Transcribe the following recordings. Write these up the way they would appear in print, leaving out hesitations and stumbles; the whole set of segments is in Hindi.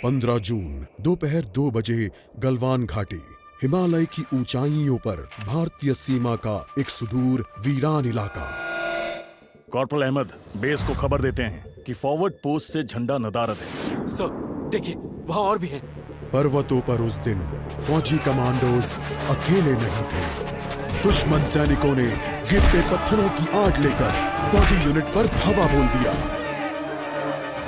15 जून दोपहर 2 बजे गलवान घाटी, हिमालय की ऊंचाइयों पर भारतीय सीमा का एक सुदूर वीरान इलाका। कॉर्पोरल अहमद, बेस को खबर देते हैं कि फॉरवर्ड पोस्ट से झंडा नदारद है। सर देखिए, वहाँ और भी हैं। पर्वतों पर उस दिन फौजी कमांडोज अकेले नहीं थे। दुश्मन सैनिकों ने गिरते पत्थरों की आग लेकर फौजी यूनिट पर धावा बोल दिया।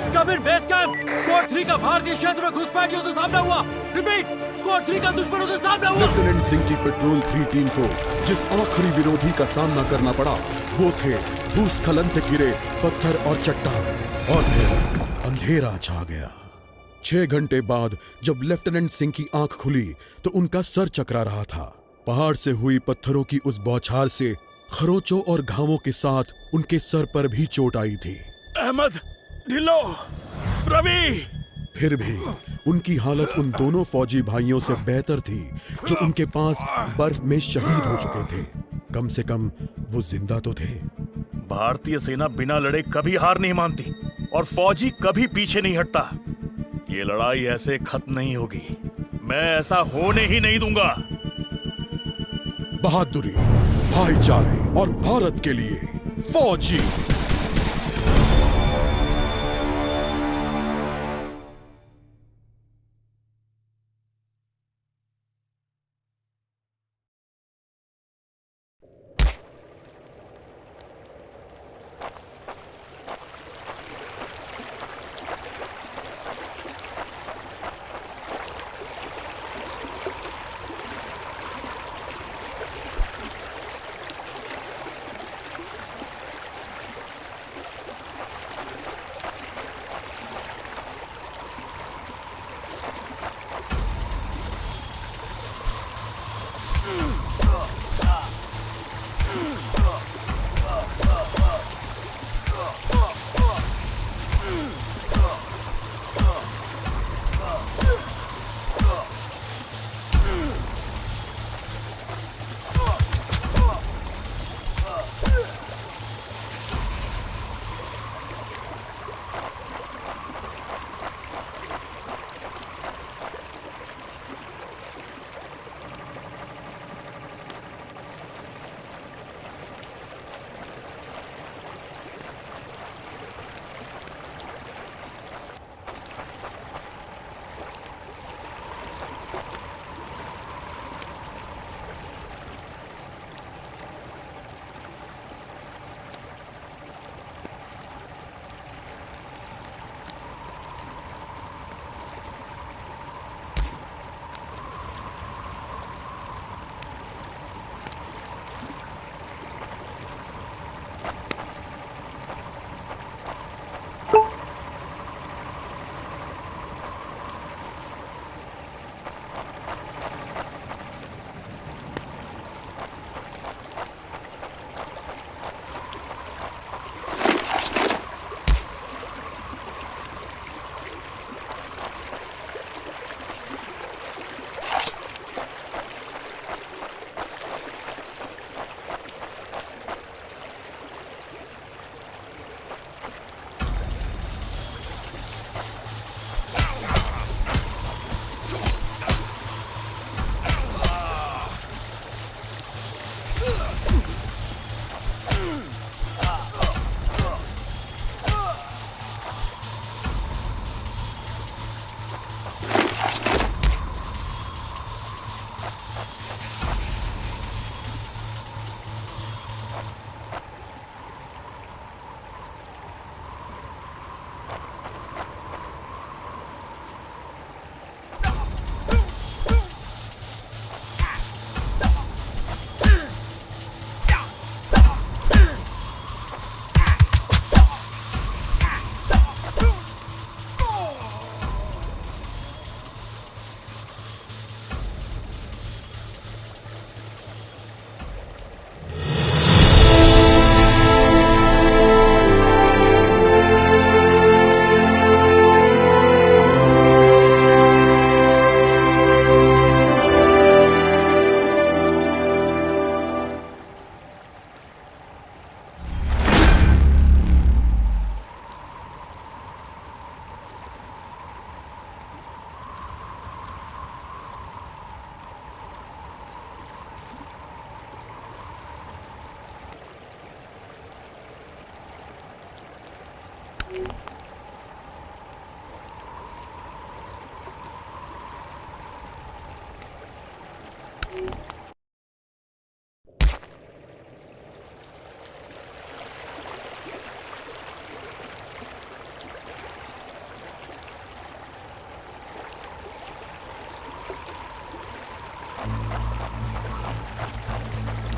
कमिंग बेस कैंप, स्क्वाड 3 का भारतीय क्षेत्र में घुसपैठियों से सामना हुआ। रिपीट, स्क्वाड 3 का दुश्मनों से सामना हुआ। लेफ्टिनेंट सिंह की पेट्रोल 3 टीम को जिस आखिरी विरोधी का सामना करना पड़ा वो थे भूस्खलन से घिरे पत्थर और चट्टान। और फिर अंधेरा छा गया। 6 घंटे बाद जब लेफ्टिनेंट सिंह की आंख खुली तो उनका सर चकरा रहा था। पहाड़ से हुई पत्थरों की उस बौछार से खरोंचों और घावों के साथ उनके सर पर भी चोट आई थी। अहमद, ढिल्लो, रवि। फिर भी उनकी हालत उन दोनों फौजी भाइयों से बेहतर थी जो उनके पास बर्फ में शहीद हो चुके थे। कम से कम वो जिंदा तो थे। भारतीय सेना बिना लड़े कभी हार नहीं मानती और फौजी कभी पीछे नहीं हटता। ये लड़ाई ऐसे खत्म नहीं होगी। मैं ऐसा होने ही नहीं दूंगा। बहादुरी, भाईचारे और भारत के लिए फौजी।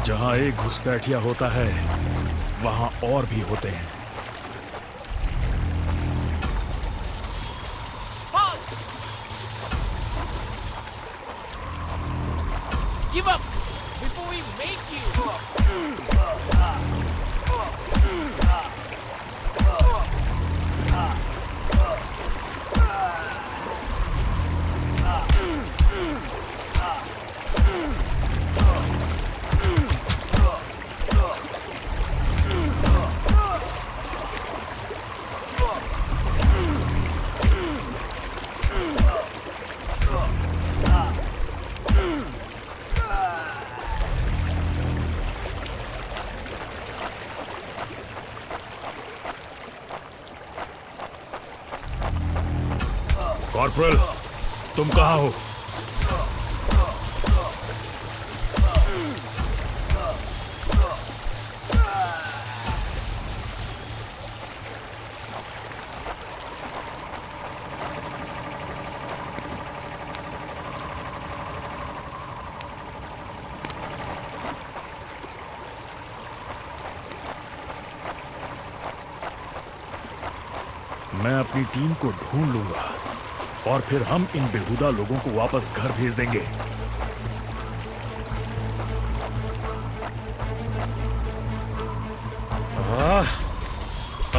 जहां एक घुसपैठिया होता है वहां और भी होते हैं। Give up before we make you. Corporal, तुम कहाँ हो? मैं अपनी टीम को ढूंढ लूंगा और फिर हम इन बेहुदा लोगों को वापस घर भेज देंगे।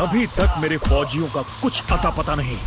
अभी तक मेरे फौजियों का कुछ अता पता नहीं।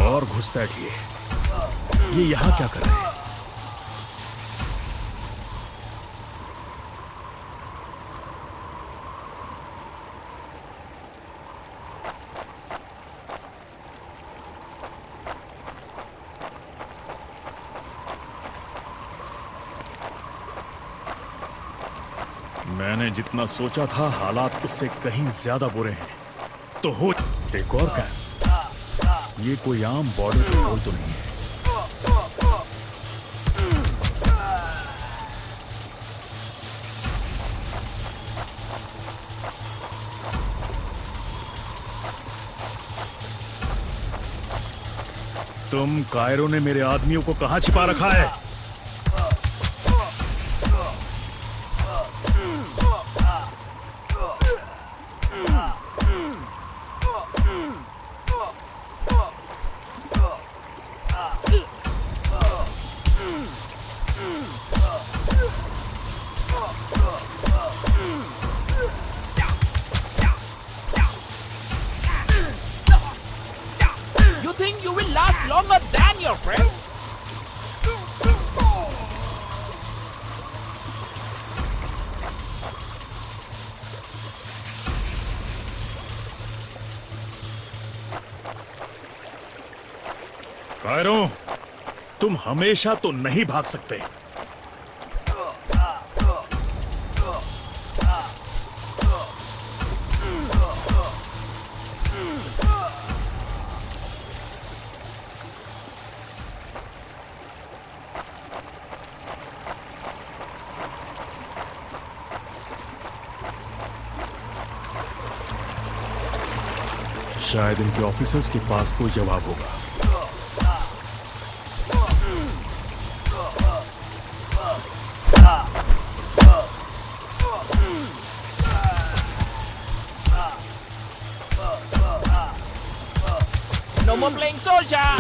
और घुसपैठिए, ये यहां क्या कर रहे हैं? मैंने जितना सोचा था हालात उससे कहीं ज्यादा बुरे हैं। तो हो एक और क्या? ये कोई आम बॉर्डर पेट्रोल तो नहीं है। तुम कायरो ने मेरे आदमियों को कहां छिपा रखा है? You think you will last longer than your friends? Cairo, तुम हमेशा तो नहीं भाग सकते। शायद इनके ऑफिसर्स के पास कोई जवाब होगा। No more playing soldier!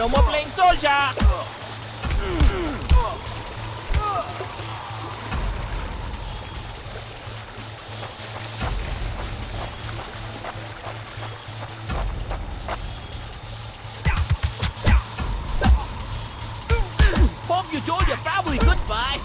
No more playing soldier. Hope you told your family goodbye.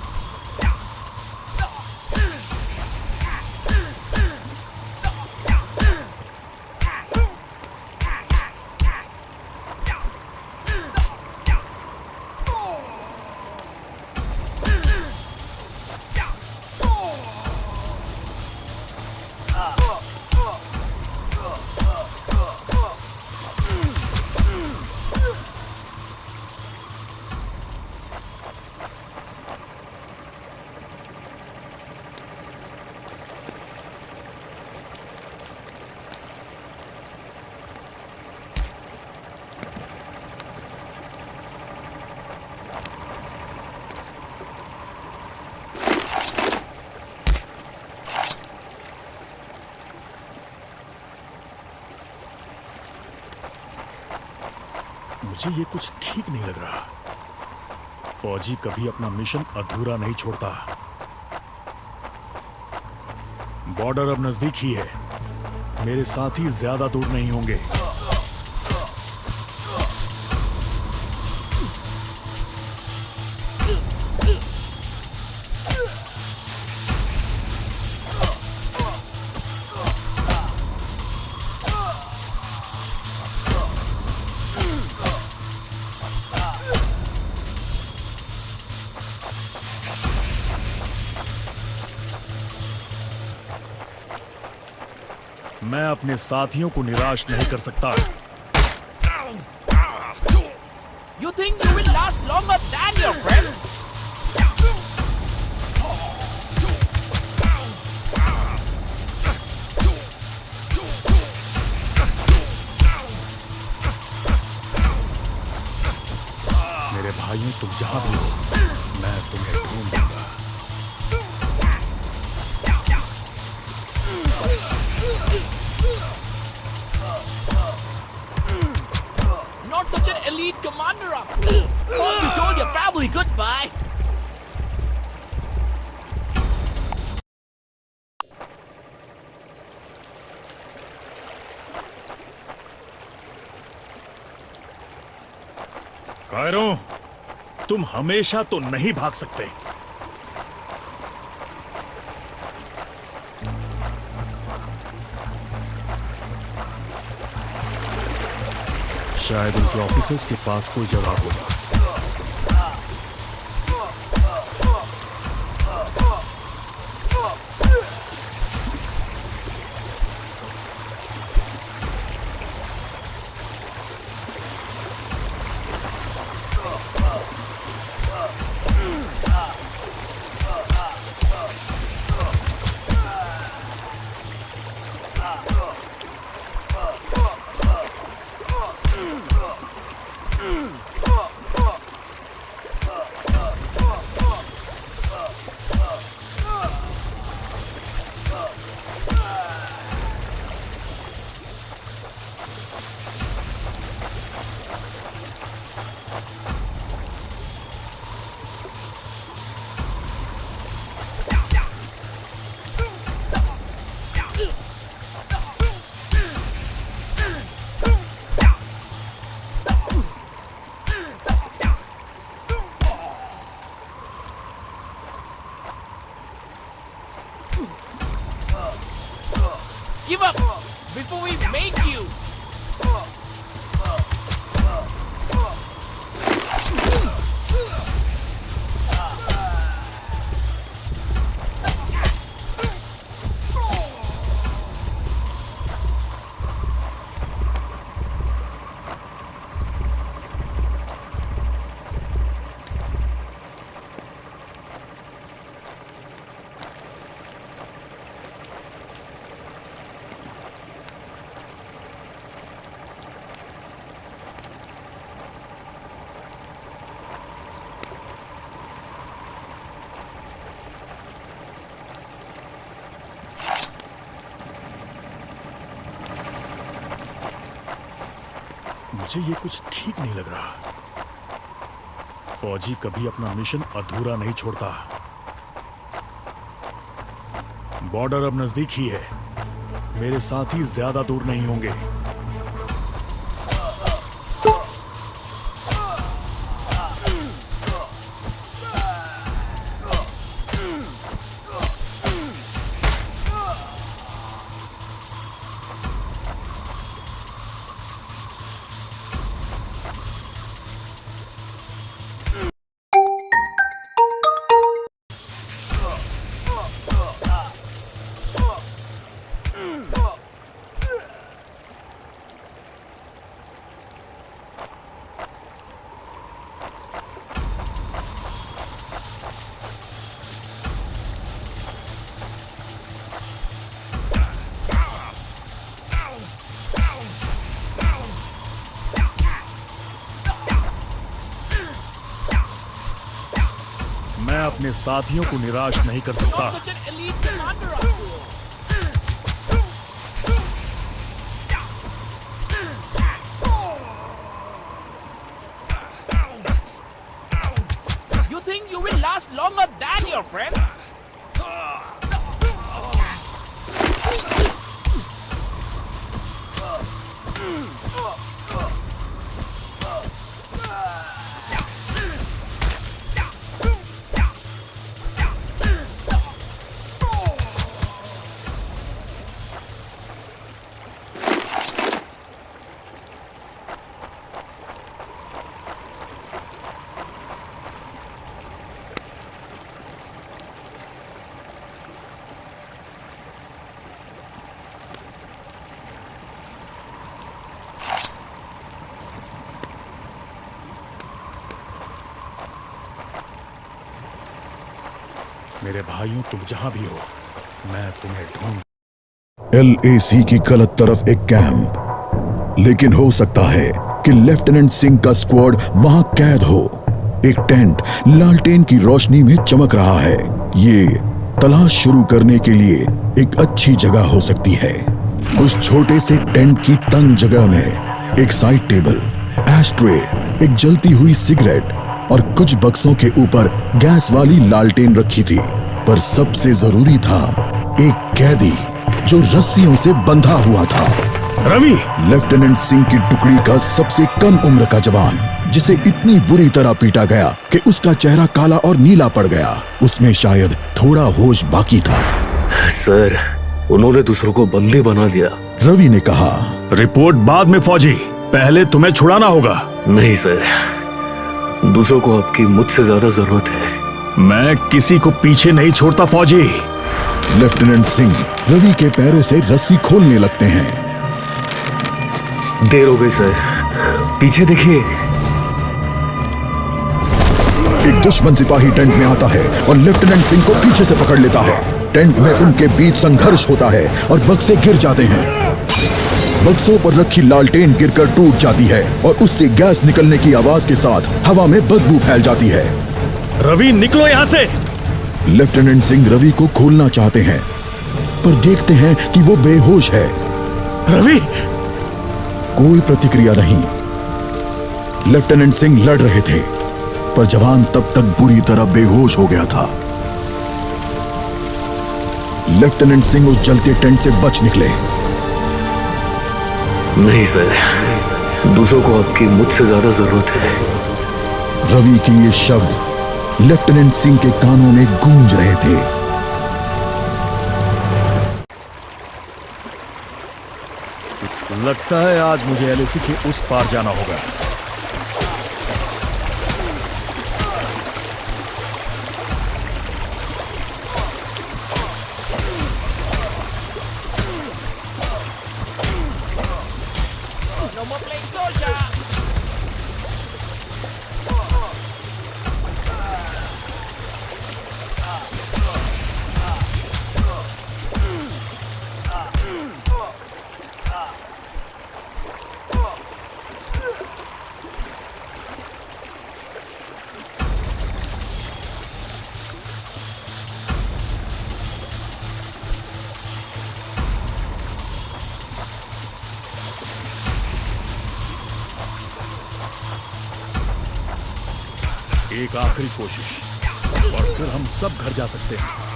मुझे ये कुछ ठीक नहीं लग रहा। फौजी कभी अपना मिशन अधूरा नहीं छोड़ता। बॉर्डर अब नजदीक ही है। मेरे साथी ज्यादा दूर नहीं होंगे। मैं अपने साथियों को निराश नहीं कर सकता। You think you will last longer than your friends? मेरे भाइयों, तुम जहां भी हो, मैं तुम्हें ढूंढूंगा। Not such an elite commander after all. Hope you told your family goodbye. Cairo, तुम हमेशा तो नहीं भाग सकते। शायद उनके ऑफिसर्स के पास कोई जवाब होगा। Give up before we make you. मुझे ये कुछ ठीक नहीं लग रहा। फौजी कभी अपना मिशन अधूरा नहीं छोड़ता। बॉर्डर अब नजदीक ही है, मेरे साथी ज्यादा दूर नहीं होंगे। मैं अपने साथियों को निराश नहीं कर सकता। Not such an elite commander after all. You think you will last longer than your friends? मेरे भाइयों, तुम जहां भी हो, मैं तुम्हें ढूंढ। LAC की गलत तरफ एक कैंप, लेकिन हो सकता है कि लेफ्टिनेंट सिंह का स्क्वाड वहां कैद हो। एक टेंट लालटेन की रोशनी में चमक रहा है। ये तलाश शुरू करने के लिए एक अच्छी जगह हो सकती है। उस छोटे से टेंट की तंग जगह में एक साइड टेबल, एस्ट्रे, एक जलती हुई सिगरेट और कुछ बक्सों के ऊपर गैस वाली लालटेन रखी थी। पर सबसे जरूरी था एक कैदी जो रस्सियों से बंधा हुआ था। रवि! लेफ्टिनेंट सिंह की टुकड़ी का सबसे कम उम्र का जवान, जिसे इतनी बुरी तरह पीटा गया कि उसका चेहरा काला और नीला पड़ गया। उसमें शायद थोड़ा होश बाकी था। सर, उन्होंने दूसरों को बंदी बना दिया। रवि ने कहा। रिपोर्ट बाद में फौजी, पहले तुम्हें छुड़ाना होगा। नहीं सर, दूसरों को आपकी मुझसे ज्यादा जरूरत है। मैं किसी को पीछे नहीं छोड़ता फौजी। लेफ्टिनेंट सिंह रवि के पैरों से रस्सी खोलने लगते हैं। देर हो गई सर, पीछे देखिए। एक दुश्मन सिपाही टेंट में आता है और लेफ्टिनेंट सिंह को पीछे से पकड़ लेता है। टेंट में उनके बीच संघर्ष होता है और बक्से गिर जाते हैं। बक्सों पर रखी लालटेन गिरकर टूट जाती है और उससे गैस निकलने की आवाज के साथ हवा में बदबू फैल जाती है। रवि, निकलो यहाँ से! लेफ्टिनेंट सिंह रवि को खोलना चाहते हैं, पर देखते हैं कि वो बेहोश है। रवि! कोई प्रतिक्रिया नहीं। लेफ्टिनेंट सिंह लड़ रहे थे, पर जवान तब तक बुरी तरह बेहोश हो गया था। लेफ्टिनेंट सिंह उस जलते टेंट से बच निकले। नहीं सर, दूसरों को आपकी मुझसे ज्यादा जरूरत है। रवि के ये शब्द लेफ्टिनेंट सिंह के कानों में गूंज रहे थे। लगता है आज मुझे LAC के उस पार जाना होगा। No more playing soldier. एक आखिरी कोशिश और फिर हम सब घर जा सकते हैं।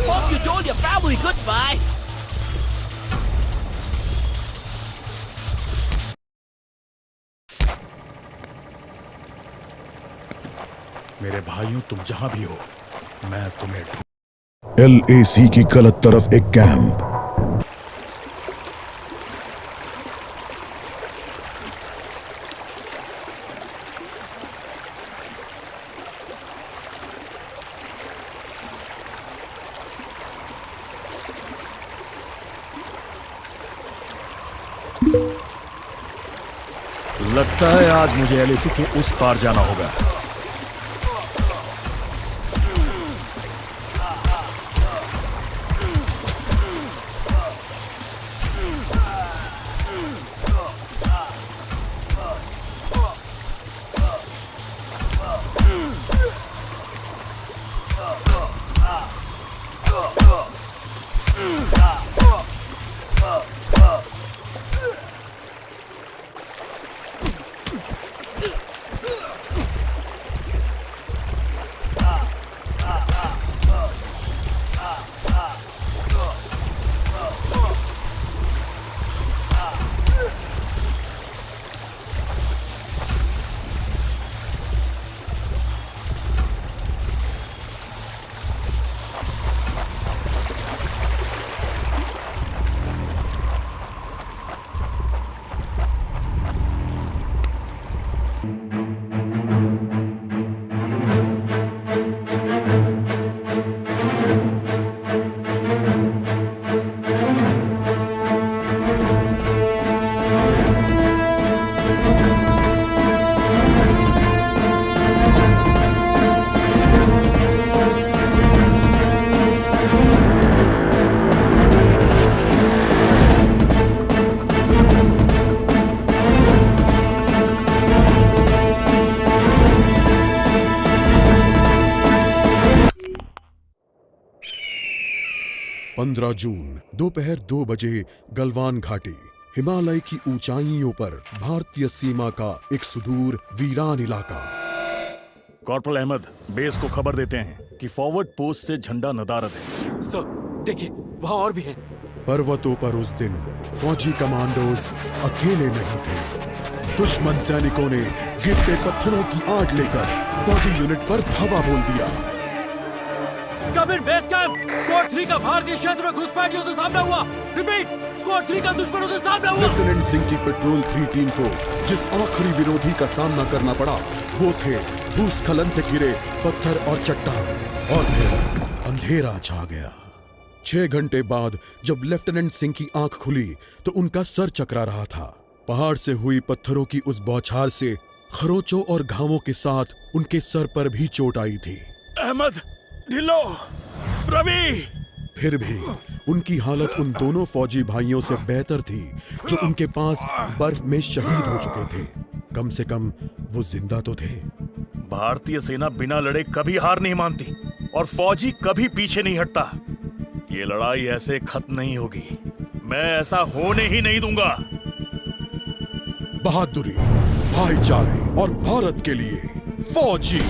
Hope you told your family goodbye. मेरे भाइयों, तुम जहां भी हो, मैं तुम्हें ढूंढ। LAC की गलत तरफ एक कैंप। लगता है आज मुझे LAC के उस पार जाना होगा। जून दोपहर 2 बजे गलवान घाटी, हिमालय की ऊंचाइयों पर भारतीय सीमा का एक सुदूर वीरान इलाका। कॉर्पोरल अहमद, बेस को खबर देते हैं कि फॉरवर्ड पोस्ट से झंडा नदारद है। सर देखिए, वहाँ और भी हैं। पर्वतों पर उस दिन फौजी कमांडोज अकेले नहीं थे। दुश्मन सैनिकों ने गिरते पत्थरों की आड़ लेकर फौजी यूनिट पर धावा बोल दिया। कम इन बेस कैंप, स्क्वाड 3 का भारतीय क्षेत्र में घुसपैठियों से सामना हुआ। रिपीट, स्क्वाड 3 का दुश्मनों से सामना हुआ। लेफ्टिनेंट सिंह की पेट्रोल 3 टीम को जिस आखिरी विरोधी का सामना करना पड़ा वो थे भूस्खलन से घिरे पत्थर और चट्टान। और फिर अंधेरा छा गया। 6 घंटे बाद जब लेफ्टिनेंट सिंह की आंख खुली तो उनका सर चकरा रहा था। पहाड़ से हुई पत्थरों की उस बौछार से खरोंचों और घावों के साथ उनके सर पर भी चोट आई थी। अहमद, ढिल्लो, रवि। फिर भी उनकी हालत उन दोनों फौजी भाइयों से बेहतर थी जो उनके पास बर्फ में शहीद हो चुके थे। कम से कम वो जिंदा तो थे। भारतीय सेना बिना लड़े कभी हार नहीं मानती और फौजी कभी पीछे नहीं हटता। ये लड़ाई ऐसे खत्म नहीं होगी। मैं ऐसा होने ही नहीं दूंगा। बहादुरी, भाईचारे और भारत के लिए फौजी।